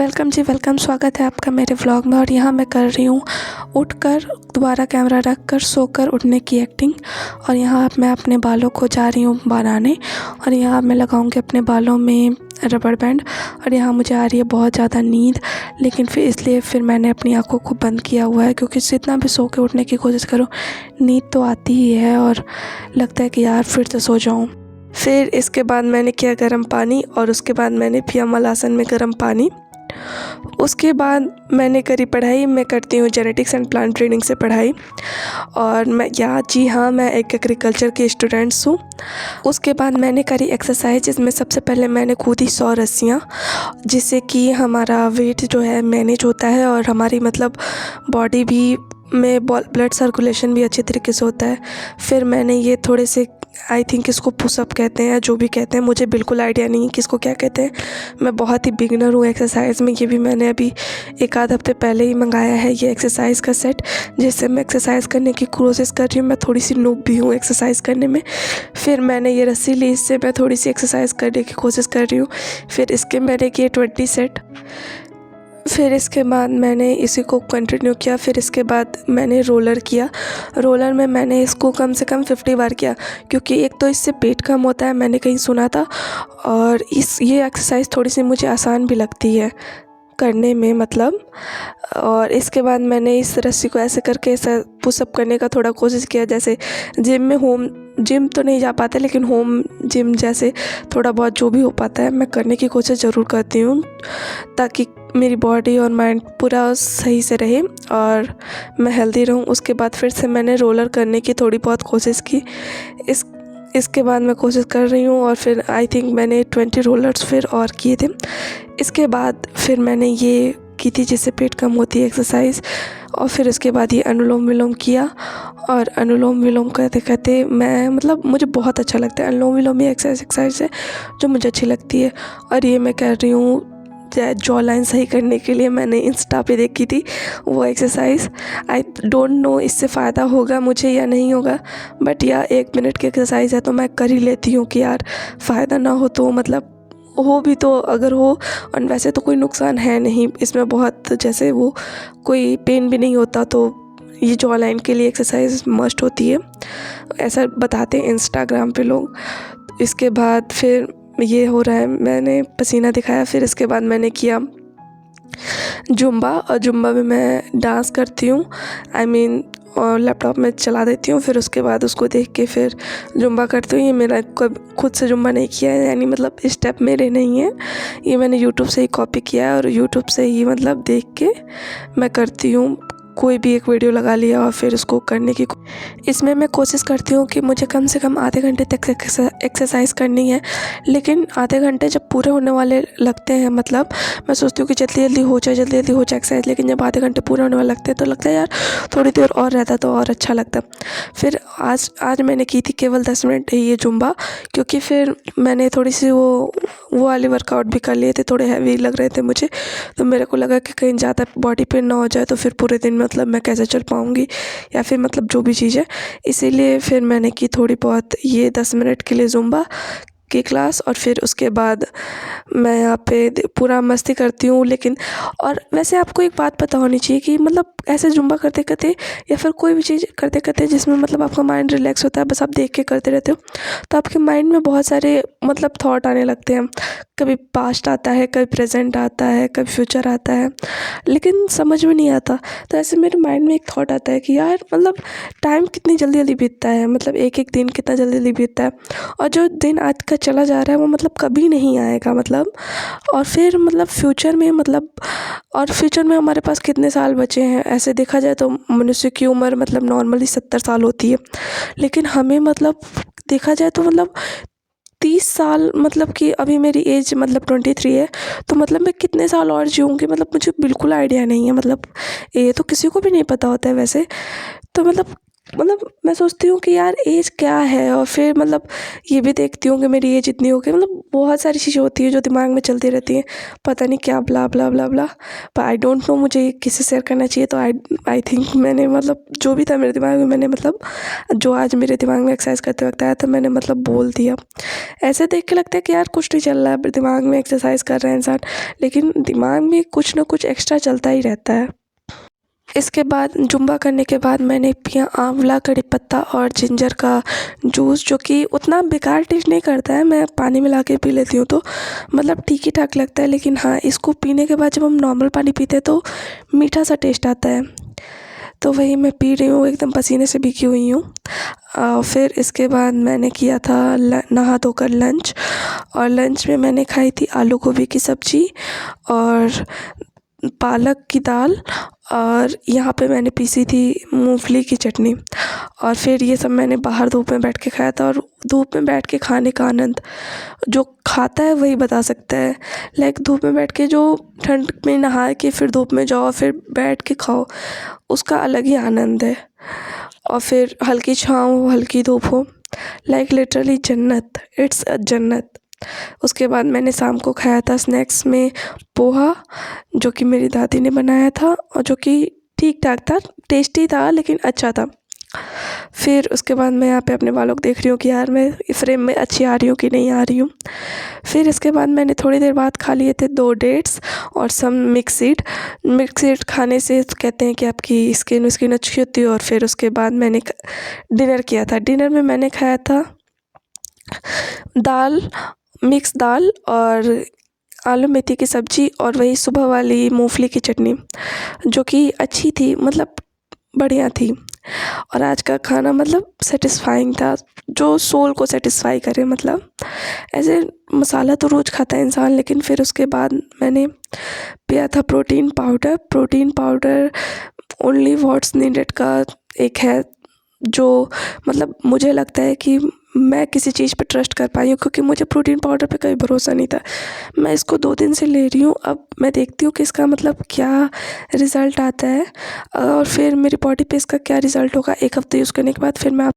Welcome जी, welcome. स्वागत है आपका मेरे व्लॉग में। और यहाँ मैं कर रही हूँ उठकर दोबारा कैमरा रख कर सोकर उठने की एक्टिंग। और यहाँ अब मैं अपने बालों को जा रही हूँ बनाने। और यहाँ मैं लगाऊंगी अपने बालों में रबड़ बैंड। और यहाँ मुझे आ रही है बहुत ज़्यादा नींद, लेकिन फिर मैंने अपनी आँखों को बंद किया हुआ है, क्योंकि जितना भी सो के उठने की कोशिश करूँ नींद तो आती ही है और लगता है कि यार फिर से सो जाऊँ। फिर इसके बाद मैंने किया गर्म पानी, और उसके बाद मैंने पिया मलासन में गर्म पानी। उसके बाद मैंने करी पढ़ाई। मैं करती हूँ जेनेटिक्स एंड प्लांट ब्रीडिंग से पढ़ाई। और मैं एक एग्रीकल्चर की स्टूडेंट्स हूँ। उसके बाद मैंने करी एक्सरसाइज, जिसमें सबसे पहले मैंने कूदी 100 रस्सियाँ, जिससे कि हमारा वेट जो है मैनेज होता है और हमारी बॉडी भी में ब्लड सर्कुलेशन भी अच्छे तरीके से होता है। फिर मैंने ये थोड़े से, आई थिंक इसको पुशअप कहते हैं, जो भी कहते हैं, मुझे बिल्कुल आइडिया नहीं है कि इसको क्या कहते हैं। मैं बहुत ही बिगिनर हूँ एक्सरसाइज में। ये भी मैंने अभी एक आध हफ्ते पहले ही मंगाया है ये एक्सरसाइज का सेट, जिससे मैं एक्सरसाइज करने की कोशिश कर रही हूँ। मैं थोड़ी सी नूब भी हूँ एक्सरसाइज करने में। फिर मैंने ये रस्सी ली, इससे मैं थोड़ी सी एक्सरसाइज करने की कोशिश कर रही हूँ। फिर इसके मैंने किए 20 सेट। फिर इसके बाद मैंने इसी को कंटिन्यू किया। फिर इसके बाद मैंने रोलर किया। रोलर में मैंने इसको कम से कम 50 बार किया, क्योंकि एक तो इससे पेट कम होता है, मैंने कहीं सुना था, और ये एक्सरसाइज थोड़ी सी मुझे आसान भी लगती है करने में और इसके बाद मैंने इस रस्सी को ऐसे करके ऐसा पुशअप करने का थोड़ा कोशिश किया, जैसे जिम तो नहीं जा पाते, लेकिन होम जिम जैसे थोड़ा बहुत जो भी हो पाता है मैं करने की कोशिश ज़रूर करती हूँ, ताकि मेरी बॉडी और माइंड पूरा सही से रहे और मैं हेल्दी रहूँ। उसके बाद फिर से मैंने रोलर करने की थोड़ी बहुत कोशिश की। इसके बाद मैं कोशिश कर रही हूँ, और फिर आई थिंक मैंने 20 रोलर्स फिर और किए थे। इसके बाद फिर मैंने ये की थी जिससे पेट कम होती है एक्सरसाइज। और फिर इसके बाद ये अनुलोम विलोम किया। और अनुलोम विलोम करते करते मुझे बहुत अच्छा लगता है। अनुलोम विलोम ये एक्सरसाइज है जो मुझे अच्छी लगती है। और ये मैं कर रही हूँ जॉ लाइन सही करने के लिए। मैंने इंस्टा पे देखी थी वो एक्सरसाइज। आई डोंट नो इससे फ़ायदा होगा मुझे या नहीं होगा, बट 1 मिनट की एक्सरसाइज है तो मैं कर ही लेती हूँ कि यार फ़ायदा ना हो तो हो भी तो अगर हो। और वैसे तो कोई नुकसान है नहीं इसमें, बहुत जैसे वो कोई पेन भी नहीं होता, तो ये जॉ लाइन के लिए एक्सरसाइज मस्ट होती है, ऐसा बताते हैं इंस्टाग्राम पे लोग। इसके बाद फिर ये हो रहा है, मैंने पसीना दिखाया। फिर इसके बाद मैंने किया जुम्बा। और जुम्बा में मैं डांस करती हूँ, और लैपटॉप में चला देती हूँ। फिर उसके बाद उसको देख के फिर जुम्बा करती हूँ। ये मेरा खुद से जुम्बा नहीं किया है, यानी स्टेप मेरे नहीं है, ये मैंने यूट्यूब से ही कॉपी किया है और यूट्यूब से ही देख के मैं करती हूँ। कोई भी एक वीडियो लगा लिया और फिर उसको करने की। इसमें मैं कोशिश करती हूँ कि मुझे कम से कम आधे घंटे तक एक्सरसाइज करनी है, लेकिन आधे घंटे जब पूरे होने वाले लगते हैं, मैं सोचती हूँ कि जल्दी जल्दी हो जाए एक्सरसाइज, लेकिन जब आधे घंटे पूरे होने वाले लगते हैं तो लगता है यार थोड़ी देर और रहता तो और अच्छा लगता। फिर आज मैंने की थी केवल 10 मिनट ये जुम्बा, क्योंकि फिर मैंने थोड़ी सी वो वाली वर्कआउट भी कर लिए थे, थोड़े हैवी लग रहे थे मुझे, तो मेरे को लगा कि कहीं ज़्यादा बॉडी पेन ना हो जाए, तो फिर पूरे दिन मैं कैसे चल पाऊँगी, या फिर जो भी चीज़ है। इसीलिए फिर मैंने की थोड़ी बहुत ये 10 मिनट के लिए जुम्बा की क्लास। और फिर उसके बाद मैं यहाँ पे पूरा मस्ती करती हूँ। लेकिन और वैसे आपको एक बात पता होनी चाहिए कि ऐसे जुम्बा करते करते या फिर कोई भी चीज़ करते करते जिसमें आपका माइंड रिलैक्स होता है, बस आप देख के करते रहते हो, तो आपके माइंड में बहुत सारे थॉट आने लगते हैं। कभी पास्ट आता है, कभी प्रेजेंट आता है, कभी फ्यूचर आता है, लेकिन समझ में नहीं आता। तो ऐसे मेरे माइंड में एक थॉट आता है कि यार टाइम कितनी जल्दी जल्दी बीतता है, एक एक दिन कितना जल्दी जल्दी बीतता है, और जो दिन आज का चला जा रहा है वो कभी नहीं आएगा। और फिर फ्यूचर में हमारे पास कितने साल बचे हैं। ऐसे देखा जाए तो मनुष्य की उम्र नॉर्मली 70 साल होती है, लेकिन हमें देखा जाए तो 30 साल, कि अभी मेरी एज 23 है, तो मैं कितने साल और जीऊँगी मुझे बिल्कुल आइडिया नहीं है। ये तो किसी को भी नहीं पता होता है वैसे। तो मतलब मैं सोचती हूँ कि यार एज क्या है, और फिर मतलब ये भी देखती हूँ कि मेरी एज इतनी हो गई, मतलब बहुत सारी चीज़ें होती हैं जो दिमाग में चलती रहती हैं, पता नहीं क्या ब्ला ब्ला ब्ला ब्ला। पर आई डोंट नो मुझे ये किससे शेयर करना चाहिए, तो आई थिंक मैंने मतलब जो भी था मेरे दिमाग में, मैंने मतलब जो आज मेरे दिमाग में एक्सरसाइज करते वक्त आया था, मैंने मतलब बोल दिया। ऐसे देख के लगता है कि यार कुछ नहीं चल रहा है दिमाग में, एक्सरसाइज कर रहे हैं इंसान, लेकिन दिमाग में कुछ ना कुछ एक्स्ट्रा चलता ही रहता है। इसके बाद जुम्बा करने के बाद मैंने पिया आंवला, कड़ी पत्ता और जिंजर का जूस, जो कि उतना बेकार टेस्ट नहीं करता है, मैं पानी मिला के पी लेती हूँ तो मतलब ठीक ही ठाक लगता है, लेकिन हाँ इसको पीने के बाद जब हम नॉर्मल पानी पीते हैं तो मीठा सा टेस्ट आता है। तो वही मैं पी रही हूँ, एकदम पसीने से भीगी हुई हूँ। फिर इसके बाद मैंने किया था नहा धोकर लंच, और लंच में मैंने खाई थी आलू गोभी की सब्ज़ी और पालक की दाल, और यहाँ पे मैंने पीसी थी मूंगफली की चटनी। और फिर ये सब मैंने बाहर धूप में बैठ के खाया था, और धूप में बैठ के खाने का आनंद जो खाता है वही बता सकता है। लाइक धूप में बैठ के जो ठंड में नहा के फिर धूप में जाओ फिर बैठ के खाओ, उसका अलग ही आनंद है। और फिर हल्की छाँव हो, हल्की धूप हो, लाइक लिटरली जन्नत, इट्स अ जन्नत। उसके बाद मैंने शाम को खाया था स्नैक्स में पोहा, जो कि मेरी दादी ने बनाया था, और जो कि ठीक ठाक था, टेस्टी था लेकिन अच्छा था। फिर उसके बाद मैं यहाँ पे अपने बालों को देख रही हूँ कि यार मैं फ्रेम में अच्छी आ रही हूँ कि नहीं आ रही हूँ। फिर इसके बाद मैंने थोड़ी देर बाद खा लिए थे 2 डेट्स और सम मिक्स सीड खाने से कहते हैं कि आपकी स्किन अच्छी होती है। और फिर उसके बाद मैंने डिनर किया था। डिनर में मैंने खाया था दाल, मिक्स दाल और आलू मेथी की सब्ज़ी, और वही सुबह वाली मूंगफली की चटनी, जो कि अच्छी थी, मतलब बढ़िया थी। और आज का खाना मतलब सेटिस्फाइंग था, जो सोल को सेटिस्फाई करे। मतलब ऐसे मसाला तो रोज़ खाता है इंसान, लेकिन फिर उसके बाद मैंने पिया था protein powder only what's needed का एक है, जो मतलब मुझे लगता है कि मैं किसी चीज़ पे ट्रस्ट कर पाई हूँ, क्योंकि मुझे प्रोटीन पाउडर पे कभी भरोसा नहीं था। मैं इसको 2 दिन से ले रही हूँ, अब मैं देखती हूँ कि इसका मतलब क्या रिज़ल्ट आता है, और फिर मेरी बॉडी पे इसका क्या रिज़ल्ट होगा। 1 हफ़्ते यूज़ करने के बाद फिर मैं